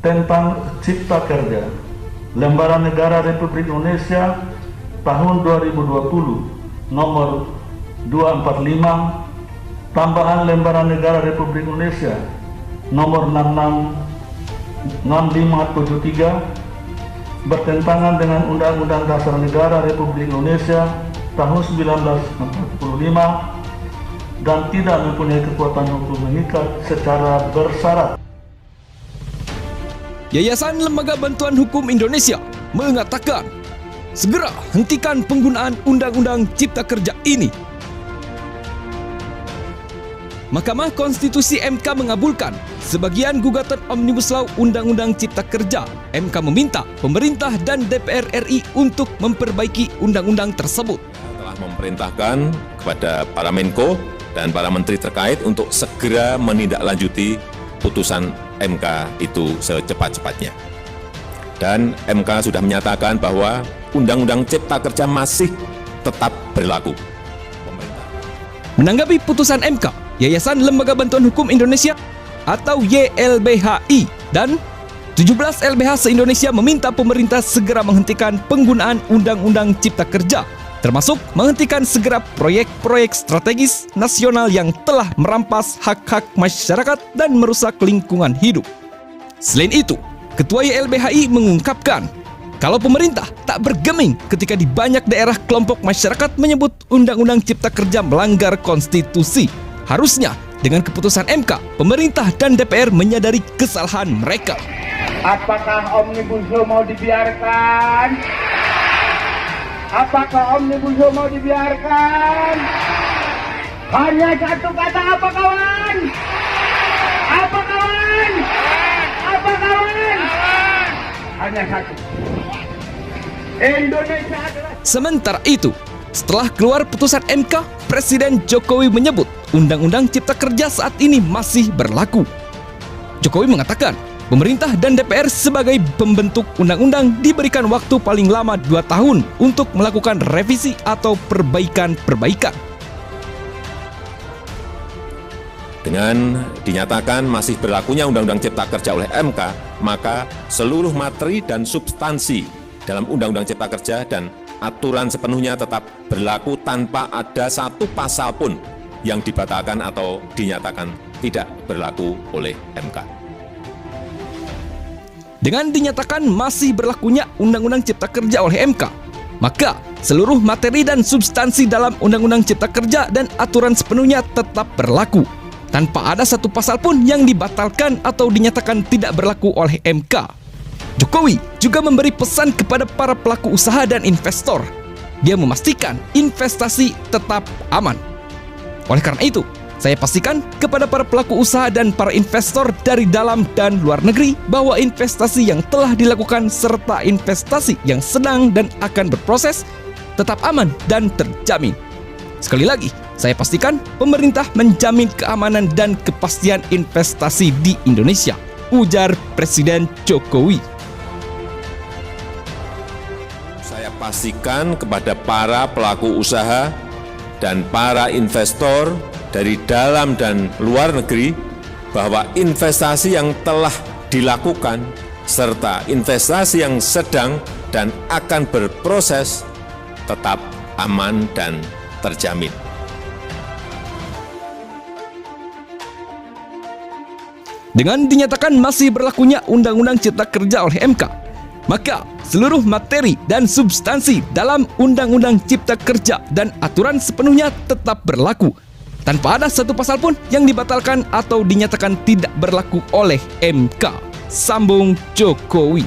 tentang Cipta Kerja Lembaran Negara Republik Indonesia tahun 2020 nomor 245 tambahan Lembaran Negara Republik Indonesia nomor 6573 bertentangan dengan Undang-Undang Dasar Negara Republik Indonesia tahun 1945 dan tidak mempunyai kekuatan hukum mengikat secara bersyarat. Yayasan Lembaga Bantuan Hukum Indonesia mengatakan, segera hentikan penggunaan Undang-Undang Cipta Kerja ini. Mahkamah Konstitusi MK mengabulkan sebagian gugatan Omnibus Law Undang-Undang Cipta Kerja. MK meminta pemerintah dan DPR RI untuk memperbaiki undang-undang tersebut. Telah memerintahkan kepada para Menko dan para menteri terkait untuk segera menindaklanjuti putusan MK itu secepat-cepatnya. Dan MK sudah menyatakan bahwa Undang-Undang Cipta Kerja masih tetap berlaku. Menanggapi putusan MK, Yayasan Lembaga Bantuan Hukum Indonesia atau YLBHI dan 17 LBH se-Indonesia meminta pemerintah segera menghentikan penggunaan Undang-Undang Cipta Kerja, termasuk menghentikan segera proyek-proyek strategis nasional yang telah merampas hak-hak masyarakat dan merusak lingkungan hidup. Selain itu, Ketua YLBHI mengungkapkan, kalau pemerintah tak bergeming ketika di banyak daerah kelompok masyarakat menyebut Undang-Undang Cipta Kerja melanggar konstitusi. Harusnya dengan keputusan MK, pemerintah dan DPR menyadari kesalahan mereka. Apakah Omnibus Law mau dibiarkan? Apakah Omnibus Law mau dibiarkan? Hanya satu kata, apa kawan? Apa kawan? Apa kawan? Hanya satu. Indonesia adalah... Sementara itu, setelah keluar putusan MK, Presiden Jokowi menyebut Undang-Undang Cipta Kerja saat ini masih berlaku. Jokowi mengatakan, pemerintah dan DPR sebagai pembentuk undang-undang diberikan waktu paling lama 2 tahun untuk melakukan revisi atau perbaikan-perbaikan. Dengan dinyatakan masih berlakunya Undang-Undang Cipta Kerja oleh MK, maka seluruh materi dan substansi dalam Undang-Undang Cipta Kerja dan aturan sepenuhnya tetap berlaku tanpa ada satu pasal pun yang dibatalkan atau dinyatakan tidak berlaku oleh MK. Dengan dinyatakan masih berlakunya Undang-Undang Cipta Kerja oleh MK, maka seluruh materi dan substansi dalam Undang-Undang Cipta Kerja dan aturan sepenuhnya tetap berlaku, tanpa ada satu pasal pun yang dibatalkan atau dinyatakan tidak berlaku oleh MK. Jokowi juga memberi pesan kepada para pelaku usaha dan investor. Dia memastikan investasi tetap aman. Oleh karena itu, saya pastikan kepada para pelaku usaha dan para investor dari dalam dan luar negeri bahwa investasi yang telah dilakukan serta investasi yang sedang dan akan berproses tetap aman dan terjamin. Sekali lagi, saya pastikan pemerintah menjamin keamanan dan kepastian investasi di Indonesia, ujar Presiden Jokowi. Saya pastikan kepada para pelaku usaha dan para investor dari dalam dan luar negeri bahwa investasi yang telah dilakukan serta investasi yang sedang dan akan berproses tetap aman dan terjamin. Dengan dinyatakan masih berlakunya Undang-Undang Cipta Kerja oleh MK, maka seluruh materi dan substansi dalam Undang-Undang Cipta Kerja dan aturan sepenuhnya tetap berlaku, tanpa ada satu pasal pun yang dibatalkan atau dinyatakan tidak berlaku oleh MK, sambung Jokowi.